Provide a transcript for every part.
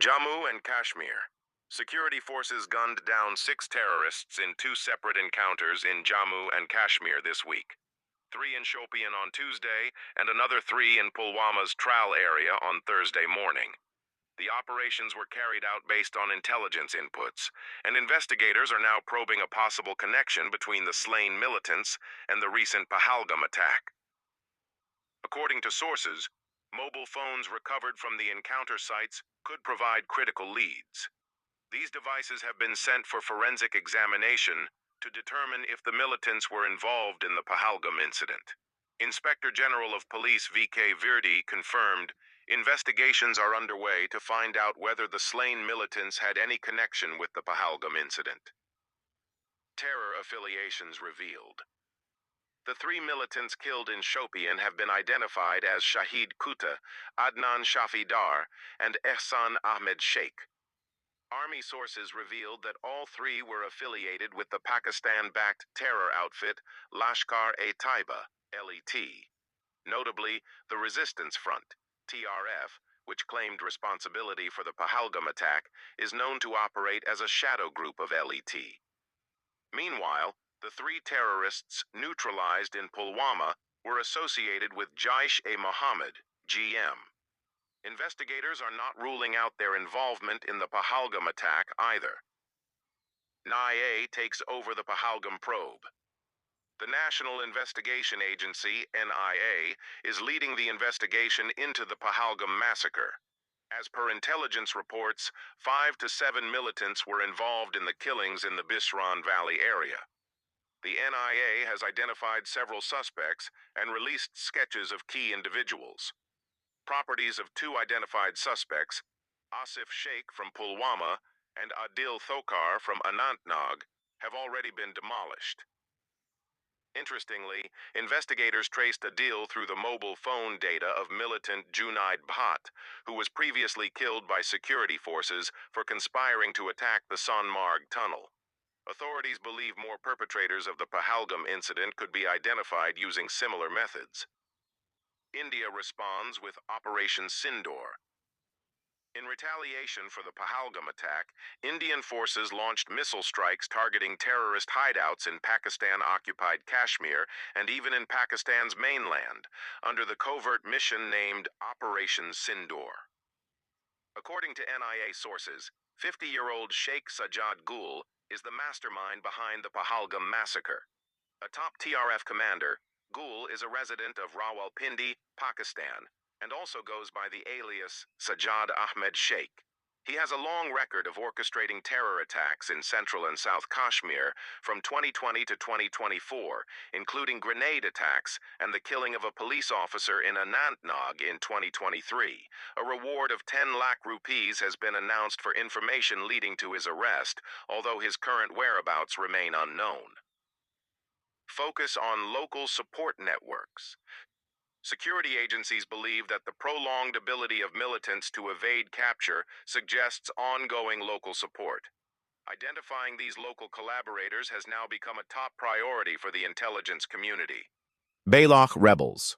Jammu and Kashmir. Security forces gunned down 6 terrorists in 2 separate encounters in Jammu and Kashmir this week. 3 in Shopian on Tuesday and another 3 in Pulwama's Tral area on Thursday morning. The operations were carried out based on intelligence inputs, and investigators are now probing a possible connection between the slain militants and the recent Pahalgam attack. According to sources, mobile phones recovered from the encounter sites could provide critical leads. These devices have been sent for forensic examination to determine if the militants were involved in the Pahalgam incident. Inspector General of Police V.K. Virdi confirmed investigations are underway to find out whether the slain militants had any connection with the Pahalgam incident. Terror affiliations revealed. The 3 militants killed in Shopian have been identified as Shahid Kuta, Adnan Shafi Dar, and Ehsan Ahmed Sheikh. Army sources revealed that all 3 were affiliated with the Pakistan-backed terror outfit Lashkar-e-Taiba, LET. Notably, the Resistance Front, TRF, which claimed responsibility for the Pahalgam attack, is known to operate as a shadow group of LET. Meanwhile, the 3 terrorists neutralized in Pulwama were associated with Jaish-e-Mohammed, GM. Investigators are not ruling out their involvement in the Pahalgam attack either. NIA takes over the Pahalgam probe. The National Investigation Agency, NIA, is leading the investigation into the Pahalgam massacre. As per intelligence reports, 5 to 7 militants were involved in the killings in the Bisran Valley area. The NIA has identified several suspects and released sketches of key individuals. Properties of 2 identified suspects, Asif Sheikh from Pulwama and Adil Thokar from Anantnag, have already been demolished. Interestingly, investigators traced Adil through the mobile phone data of militant Junaid Bhatt, who was previously killed by security forces for conspiring to attack the Sonmarg tunnel. Authorities believe more perpetrators of the Pahalgam incident could be identified using similar methods. India responds with Operation Sindoor. In retaliation for the Pahalgam attack, Indian forces launched missile strikes targeting terrorist hideouts in Pakistan-occupied Kashmir and even in Pakistan's mainland, under the covert mission named Operation Sindoor. According to NIA sources, 50-year-old Sheikh Sajjad Gul is the mastermind behind the Pahalgam massacre. A top TRF commander, Gul is a resident of Rawalpindi, Pakistan, and also goes by the alias Sajjad Ahmed Sheikh. He has a long record of orchestrating terror attacks in Central and South Kashmir from 2020 to 2024, including grenade attacks and the killing of a police officer in Anantnag in 2023. A reward of 10 lakh rupees has been announced for information leading to his arrest, although his current whereabouts remain unknown. Focus on local support networks. Security agencies believe that the prolonged ability of militants to evade capture suggests ongoing local support. Identifying these local collaborators has now become a top priority for the intelligence community. Baloch rebels.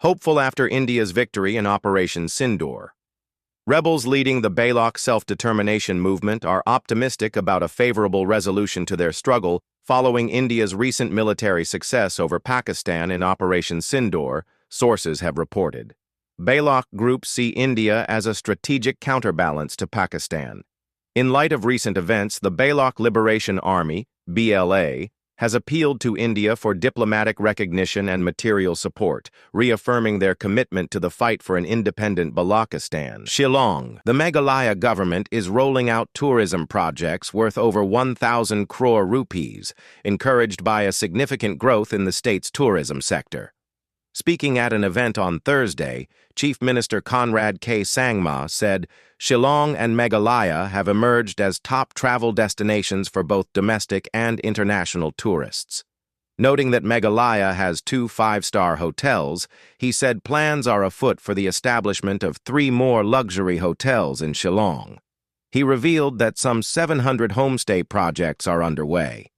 Hopeful after India's victory in Operation Sindoor. Rebels leading the Baloch self-determination movement are optimistic about a favorable resolution to their struggle following India's recent military success over Pakistan in Operation Sindoor, sources have reported. Baloch groups see India as a strategic counterbalance to Pakistan. In light of recent events, the Baloch Liberation Army, BLA, has appealed to India for diplomatic recognition and material support, reaffirming their commitment to the fight for an independent Balochistan. Shillong. The Meghalaya government is rolling out tourism projects worth over 1,000 crore rupees, encouraged by a significant growth in the state's tourism sector. Speaking at an event on Thursday, Chief Minister Conrad K. Sangma said, Shillong and Meghalaya have emerged as top travel destinations for both domestic and international tourists. Noting that Meghalaya has 2 5-star hotels, he said plans are afoot for the establishment of 3 more luxury hotels in Shillong. He revealed that some 700 homestay projects are underway.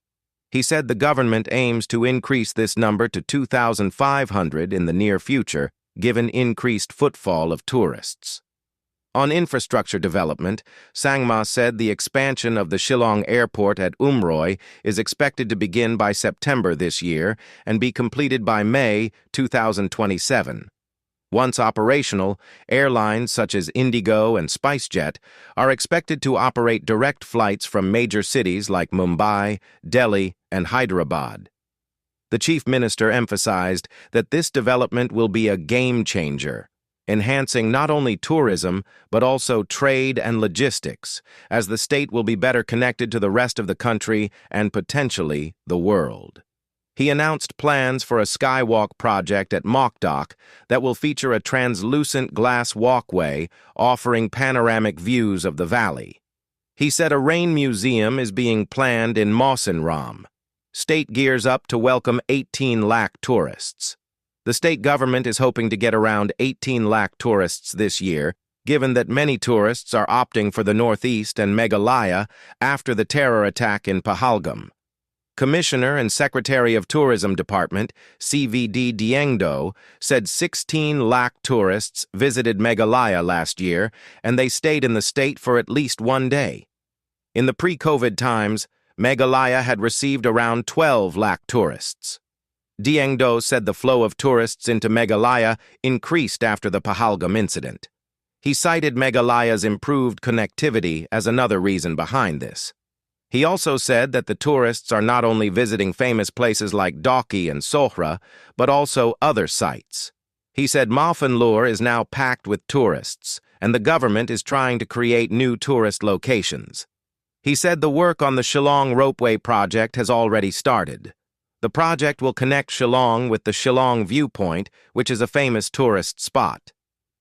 He said the government aims to increase this number to 2,500 in the near future, given increased footfall of tourists. On infrastructure development, Sangma said the expansion of the Shillong Airport at Umroi is expected to begin by September this year and be completed by May 2027. Once operational, airlines such as Indigo and SpiceJet are expected to operate direct flights from major cities like Mumbai, Delhi, and Hyderabad. The Chief Minister emphasized that this development will be a game changer, enhancing not only tourism but also trade and logistics, as the state will be better connected to the rest of the country and potentially the world. He announced plans for a skywalk project at Mokdok that will feature a translucent glass walkway offering panoramic views of the valley. He said a rain museum is being planned in Mawsynram. State gears up to welcome 18 lakh tourists. The state government is hoping to get around 18 lakh tourists this year, given that many tourists are opting for the Northeast and Meghalaya after the terror attack in Pahalgam. Commissioner and Secretary of Tourism Department, CVD Diengdo, said 16 lakh tourists visited Meghalaya last year, and they stayed in the state for at least one day. In the pre-COVID times, Meghalaya had received around 12 lakh tourists. Diengdo said the flow of tourists into Meghalaya increased after the Pahalgam incident. He cited Meghalaya's improved connectivity as another reason behind this. He also said that the tourists are not only visiting famous places like Dauki and Sohra, but also other sites. He said Mawphanlur is now packed with tourists, and the government is trying to create new tourist locations. He said the work on the Shillong Ropeway project has already started. The project will connect Shillong with the Shillong Viewpoint, which is a famous tourist spot.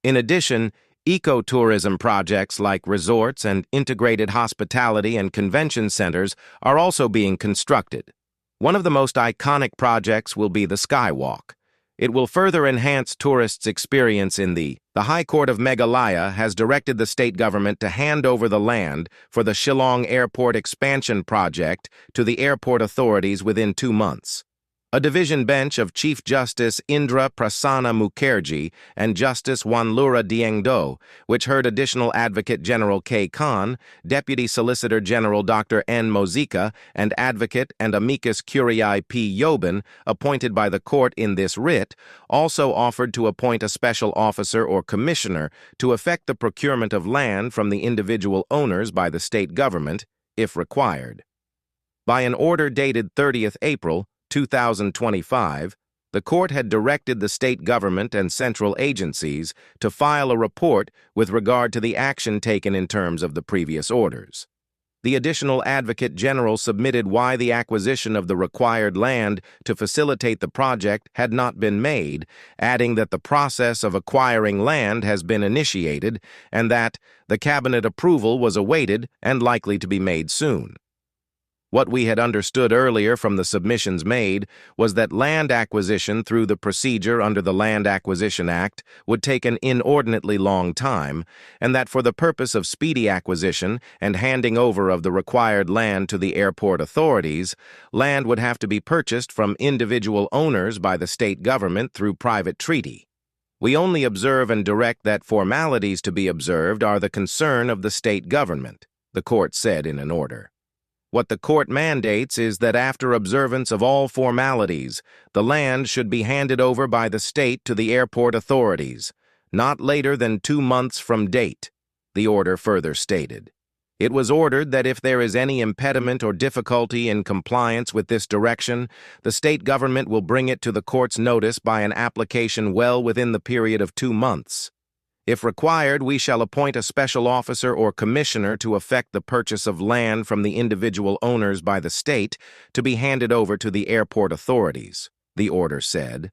In addition, ecotourism projects like resorts and integrated hospitality and convention centers are also being constructed. One of the most iconic projects will be the Skywalk. It will further enhance tourists' experience in the High Court of Meghalaya has directed the state government to hand over the land for the Shillong Airport expansion project to the airport authorities within 2 months. A division bench of Chief Justice Indra Prasanna Mukherjee and Justice Wanlura Diengdo, which heard Additional Advocate General K. Khan, Deputy Solicitor General Dr. N. Mozika, and Advocate and Amicus Curiae P. Yobin, appointed by the court in this writ, also offered to appoint a special officer or commissioner to effect the procurement of land from the individual owners by the state government, if required. By an order dated 30th April, 2025, the court had directed the state government and central agencies to file a report with regard to the action taken in terms of the previous orders. The Additional Advocate General submitted why the acquisition of the required land to facilitate the project had not been made, adding that the process of acquiring land has been initiated and that the cabinet approval was awaited and likely to be made soon. What we had understood earlier from the submissions made was that land acquisition through the procedure under the Land Acquisition Act would take an inordinately long time, and that for the purpose of speedy acquisition and handing over of the required land to the airport authorities, land would have to be purchased from individual owners by the state government through private treaty. We only observe and direct that formalities to be observed are the concern of the state government, the court said in an order. What the court mandates is that after observance of all formalities, the land should be handed over by the state to the airport authorities, not later than 2 months from date, the order further stated. It was ordered that if there is any impediment or difficulty in compliance with this direction, the state government will bring it to the court's notice by an application well within the period of 2 months. If required, we shall appoint a special officer or commissioner to effect the purchase of land from the individual owners by the state to be handed over to the airport authorities, the order said.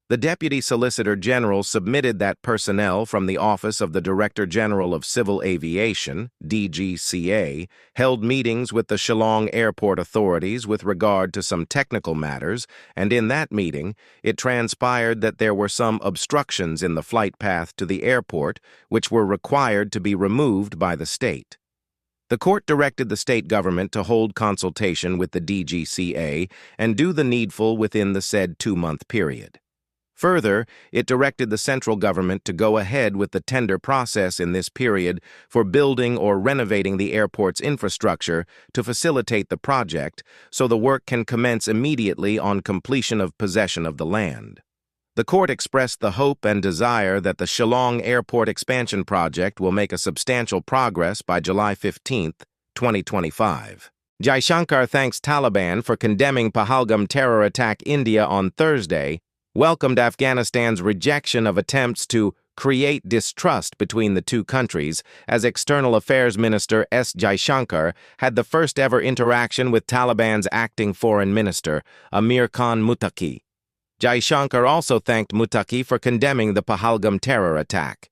The Deputy Solicitor General submitted that personnel from the Office of the Director General of Civil Aviation, DGCA, held meetings with the Shillong Airport authorities with regard to some technical matters, and in that meeting, it transpired that there were some obstructions in the flight path to the airport which were required to be removed by the state. The court directed the state government to hold consultation with the DGCA and do the needful within the said 2-month period. Further, it directed the central government to go ahead with the tender process in this period for building or renovating the airport's infrastructure to facilitate the project so the work can commence immediately on completion of possession of the land. The court expressed the hope and desire that the Shillong Airport expansion project will make a substantial progress by July 15, 2025. Jaishankar thanks Taliban for condemning Pahalgam terror attack. India on Thursday welcomed Afghanistan's rejection of attempts to create distrust between the two countries as External Affairs Minister S. Jaishankar had the first-ever interaction with Taliban's acting foreign minister, Amir Khan Muttaqi. Jaishankar also thanked Muttaqi for condemning the Pahalgam terror attack.